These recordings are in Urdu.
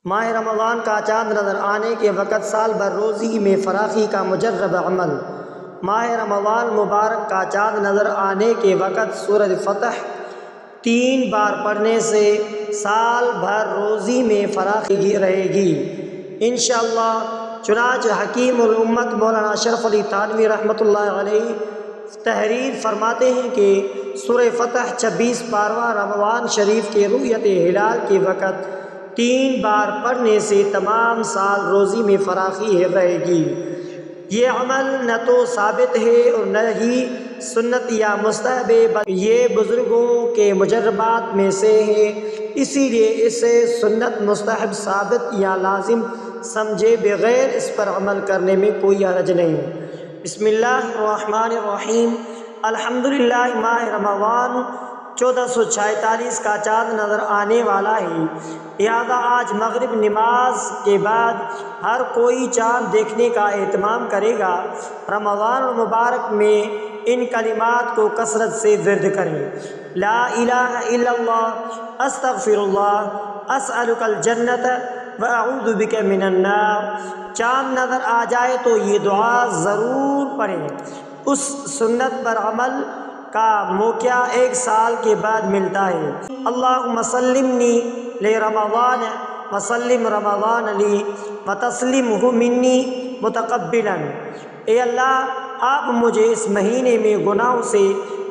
ماہ رمضان کا چاند نظر آنے کے وقت سال بھر روزی میں فراخی کا مجرب عمل۔ ماہ رمضان مبارک کا چاند نظر آنے کے وقت سورۃ فتح 3 بار پڑھنے سے سال بھر روزی میں فراخی رہے گی انشاءاللہ۔ چنانچہ حکیم الامت مولانا اشرف علی تھانوی رحمۃ اللہ علیہ تحریر فرماتے ہیں کہ سورہ فتح 26 پارواں رمضان شریف کے رؤیت ہلال کے وقت 3 بار پڑھنے سے تمام سال روزی میں فراخی رہے گی۔ یہ عمل نہ تو ثابت ہے اور نہ ہی سنت یا مستحب ہے، بلکہ یہ بزرگوں کے مجربات میں سے ہے، اسی لیے اسے سنت، مستحب، ثابت یا لازم سمجھے بغیر اس پر عمل کرنے میں کوئی حرج نہیں۔ بسم اللہ الرحمن الرحیم۔ الحمدللہ ماہ رمضان 1446 کا چاند نظر آنے والا ہے، لہذا آج مغرب نماز کے بعد ہر کوئی چاند دیکھنے کا اہتمام کرے گا۔ رمضان المبارک میں ان کلمات کو کثرت سے ورد کریں: لا الہ الا اللہ، استغفر اللہ، اسألک الجنۃ واعوذ بک من النار۔ چاند نظر آ جائے تو یہ دعا ضرور پڑھیں۔ اس سنت پر عمل کا موقع 1 سال کے بعد ملتا ہے۔ اللہم سلمنی لرمضان وسلم رمضان لی وتسلمہ منی متقبلا۔ اے اللہ، آپ مجھے اس مہینے میں گناہوں سے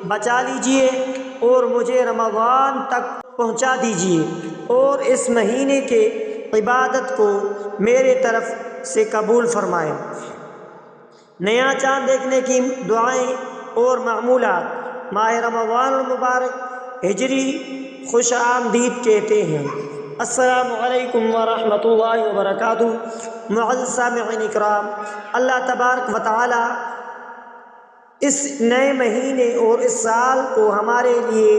بچا لیجئے اور مجھے رمضان تک پہنچا دیجئے، اور اس مہینے کے عبادت کو میرے طرف سے قبول فرمائیں۔ نیا چاند دیکھنے کی دعائیں اور معمولات۔ ماہ رمضان المبارک ہجری خوش آمدید کہتے ہیں۔ السلام علیکم ورحمۃ اللہ وبرکاتہ۔ معزز سامعین اکرام، اللہ تبارک و تعالی اس نئے مہینے اور اس سال کو ہمارے لیے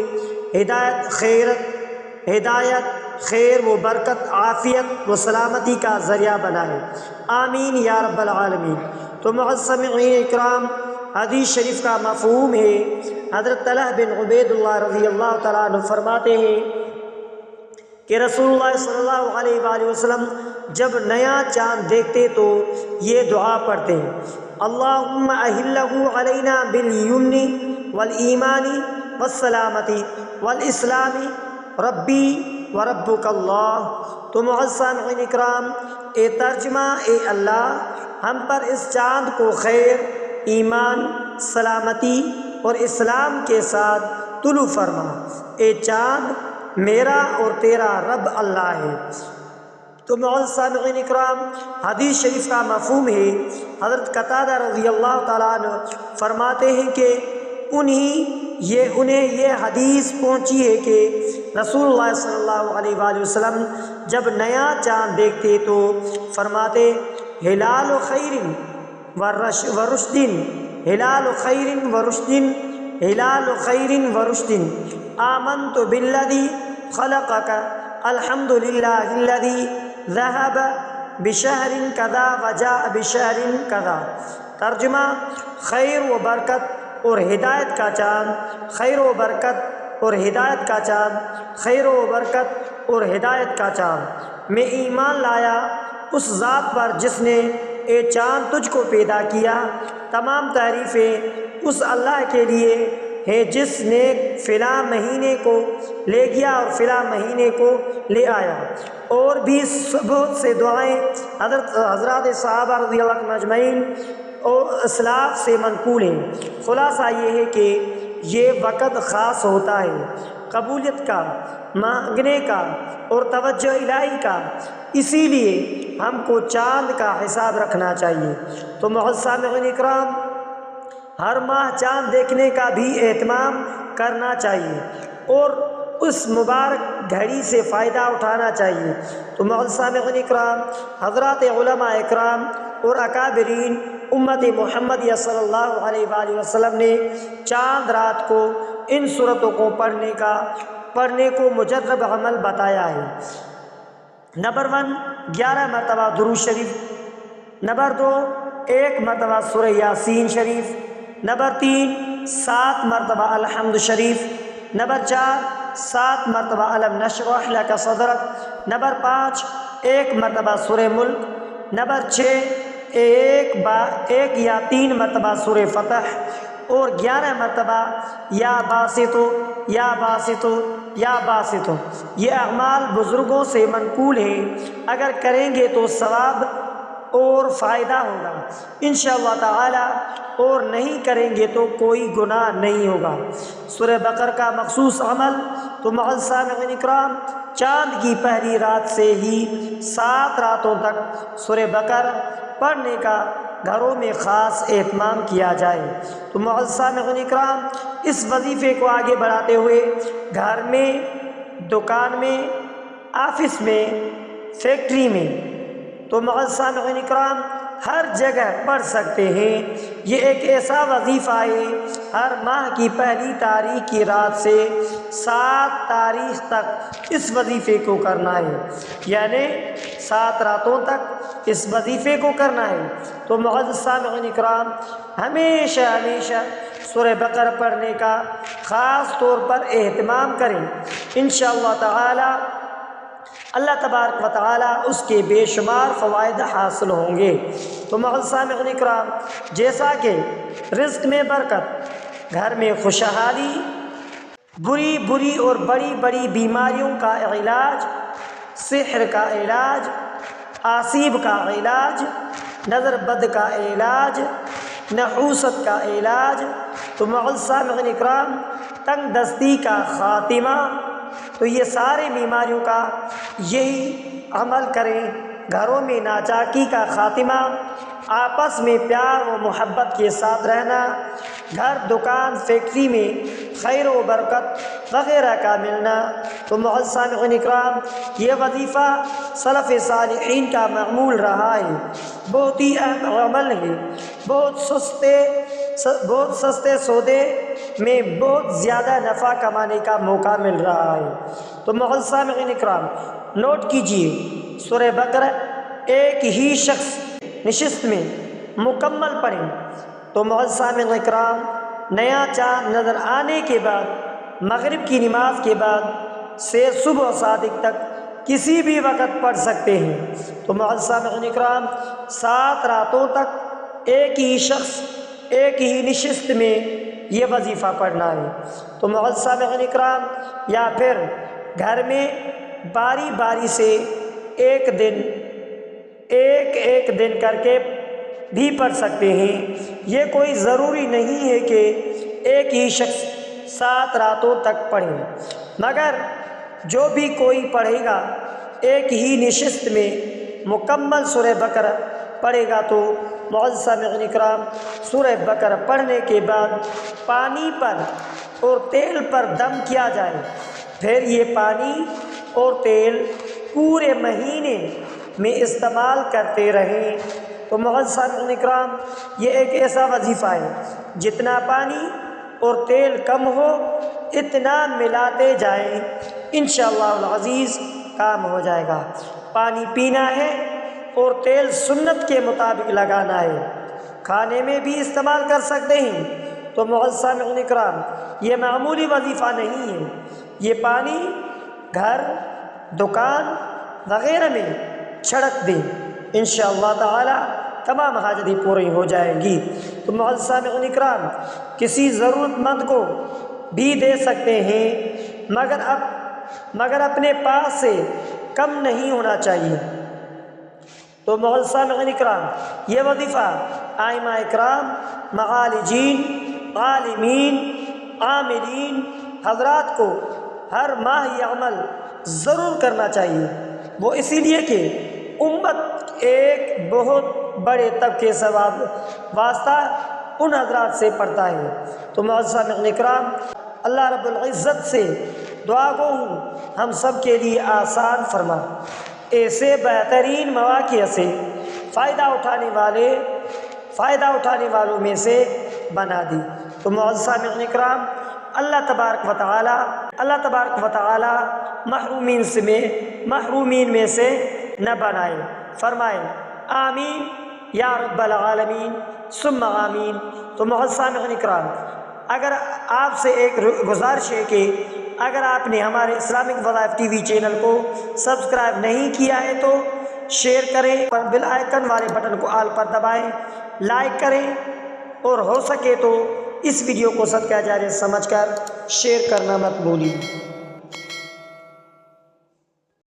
ہدایت، خیر و برکت، عافیت و سلامتی کا ذریعہ بنائے، آمین یا رب العالمین۔ تو معزز سامعین اکرام، حدیث شریف کا مفہوم ہے، حضرت طلحہ بن عبید اللہ رضی اللہ تعالیٰ عنہ فرماتے ہیں کہ رسول اللہ صلی اللہ علیہ وآلہ وسلم جب نیا چاند دیکھتے تو یہ دعا پڑھتے ہیں: اللہم اہلہ علینا بالیمن والایمان والسلامۃ والاسلام ربی وربک اللہ۔ تو معزز سامعین اکرام، اے ترجمہ: اے اللہ، ہم پر اس چاند کو خیر، ایمان، سلامتی اور اسلام کے ساتھ طلوع فرما۔ اے چاند، میرا اور تیرا رب اللہ ہے۔ تو معزز سامعین اکرام، حدیث شریف کا مفہوم ہے، حضرت قتادہ رضی اللہ تعالیٰ عنہ فرماتے ہیں کہ انہیں یہ حدیث پہنچی ہے کہ رسول اللہ صلی اللہ علیہ وآلہ وسلم جب نیا چاند دیکھتے تو فرماتے: ہلال خیر ورشد، ہلال خیر ورشد، ہلال خیر ورشد، آمنت بالذی خلقک، الحمد للہ الذی ذہب بشہر کذا وجاء بشہر کذا۔ ترجمہ: خیر و برکت اور ہدایت کا چاند، خیر و برکت اور ہدایت کا چاند، خیر و برکت اور ہدایت کا چاند۔ میں ایمان لایا اس ذات پر جس نے اے چاند تجھ کو پیدا کیا۔ تمام تعریفیں اس اللہ کے لیے ہے جس نے فلاں مہینے کو لے گیا اور فلاں مہینے کو لے آیا۔ اور بھی بہت سے دعائیں حضرات صحابہ رضی اللہ عنہم اجمعین اور اسلاف سے منقول ہیں۔ خلاصہ یہ ہے کہ یہ وقت خاص ہوتا ہے قبولیت کا، مانگنے کا اور توجہ الہی کا، اسی لیے ہم کو چاند کا حساب رکھنا چاہیے۔ تو معزز سامعین اکرام، ہر ماہ چاند دیکھنے کا بھی اہتمام کرنا چاہیے اور اس مبارک گھڑی سے فائدہ اٹھانا چاہیے۔ تو معزز سامعین اکرام، حضرات علماء اکرام اور اکابرین امت محمد صلی اللہ علیہ وآلہ وسلم نے چاند رات کو ان سورتوں کو پڑھنے کو مجرب عمل بتایا ہے۔ نمبر 1، 11 مرتبہ درود شریف۔ نمبر 2، 1 مرتبہ سورہ یاسین شریف۔ نمبر 3، 7 مرتبہ الحمد شریف۔ نمبر 4، 7 مرتبہ الم نشرح لک صدرک۔ نمبر 5، ایک مرتبہ سورہ ملک، نمبر 6 ایک یا 3 مرتبہ سورہ فتح، اور 11 مرتبہ یا باسطو یا باسطو یا باسطو۔ یہ اعمال بزرگوں سے منقول ہے، اگر کریں گے تو ثواب اور فائدہ ہوگا انشاءاللہ تعالی، اور نہیں کریں گے تو کوئی گناہ نہیں ہوگا۔ سورہ بقرہ کا مخصوص عمل تو معزز سامعین اکرام، چاند کی پہلی رات سے ہی 7 راتوں تک سورہ بقرہ پڑھنے کا گھروں میں خاص اہتمام کیا جائے۔ تو معزز سامعین اکرام، اس وظیفے کو آگے بڑھاتے ہوئے گھر میں، دکان میں، آفس میں، فیکٹری میں، تو معزز سامعین اکرام ہر جگہ پڑھ سکتے ہیں۔ یہ ایک ایسا وظیفہ ہے، ہر ماہ کی پہلی تاریخ کی رات سے 7 تاریخ تک اس وظیفے کو کرنا ہے، یعنی 7 راتوں تک اس وظیفے کو کرنا ہے۔ تو معزز سامعین اکرام، ہمیشہ سورہ بقرہ پڑھنے کا خاص طور پر اہتمام کریں، انشاءاللہ تعالی اللہ تبارک و تعالی اس کے بے شمار فوائد حاصل ہوں گے۔ تو معزز سامعین اکرام، جیسا کہ رزق میں برکت، گھر میں خوشحالی، بری اور بڑی بیماریوں کا علاج، سحر کا علاج، آسیب کا علاج، نظر بد کا علاج، نحوست کا علاج، تو معزز سامعین اکرام تنگ دستی کا خاتمہ، تو یہ سارے بیماریوں کا یہی عمل کریں۔ گھروں میں ناچاکی کا خاتمہ، آپس میں پیار و محبت کے ساتھ رہنا، گھر، دکان، فیکٹری میں خیر و برکت وغیرہ کا ملنا۔ تو معزز سامعین اکرام، یہ وظیفہ سلف صالحین کا معمول رہا ہے، بہت ہی اہم عمل ہے، بہت سستے سودے میں بہت زیادہ نفع کمانے کا موقع مل رہا ہے۔ تو معزز سامعین اکرام، نوٹ کیجئے، سورہ بقرہ ایک ہی شخص نشست میں مکمل پڑھیں تو معزز سامعین اکرام، نیا چاند نظر آنے کے بعد، مغرب کی نماز کے بعد سے صبح صادق تک کسی بھی وقت پڑھ سکتے ہیں۔ تو معزز سامعین اکرام، 7 راتوں تک ایک ہی شخص ایک ہی نشست میں یہ وظیفہ پڑھنا ہے۔ تو معزز سامعین اکرام، یا پھر گھر میں باری باری سے ایک دن کر کے بھی پڑھ سکتے ہیں۔ یہ کوئی ضروری نہیں ہے کہ ایک ہی شخص 7 راتوں تک پڑھے، مگر جو بھی کوئی پڑھے گا، ایک ہی نشست میں مکمل سورہ بقرہ پڑھے گا، تو معزز سامعین اکرام، سورہ بقرہ پڑھنے کے بعد پانی پر اور تیل پر دم کیا جائے، پھر یہ پانی اور تیل پورے مہینے میں استعمال کرتے رہیں۔ تو معزز سامعین اکرام، یہ ایک ایسا وظیفہ ہے، جتنا پانی اور تیل کم ہو اتنا ملاتے جائیں، انشاءاللہ العزیز کام ہو جائے گا۔ پانی پینا ہے اور تیل سنت کے مطابق لگانا ہے، کھانے میں بھی استعمال کر سکتے ہیں۔ تو معزز سامعین اکرام، یہ معمولی وظیفہ نہیں ہے، یہ پانی گھر، دکان وغیرہ میں چھڑک دیں، انشاءاللہ تعالی تمام حاجتیں پوری ہو جائیں گی۔ تو معزز سامعین اکرام، کسی ضرورت مند کو بھی دے سکتے ہیں، مگر اپنے پاس سے کم نہیں ہونا چاہیے۔ تو معزز سامعین اکرام، یہ وظیفہ ائمہ اکرام، معالجین، عالمین، عاملین حضرات کو ہر ماہ یہ عمل ضرور کرنا چاہیے، وہ اسی لیے کہ امت ایک بہت بڑے طبقے سے واسطہ ان حضرات سے پڑتا ہے۔ تو معزز سامعین اکرام، اللہ رب العزت سے دعا گو ہوں ہم سب کے لیے آسان فرما، ایسے بہترین مواقع سے فائدہ اٹھانے والوں میں سے بنا دی۔ تو معزز سامعین اکرام، اللہ تبارک و تعالی محرومین میں سے نہ بنائے، فرمائے آمین یا رب العالمین ثم آمین۔ تو معزز سامعین اکرام، اگر آپ سے ایک گزارش ہے کہ اگر آپ نے ہمارے اسلامک وظائف ٹی وی چینل کو سبسکرائب نہیں کیا ہے تو شیئر کریں اور بیل آئیکن والے بٹن کو آل پر دبائیں، لائک کریں اور ہو سکے تو اس ویڈیو کو صدقہ جاریہ سمجھ کر شیئر کرنا مت بھولیں۔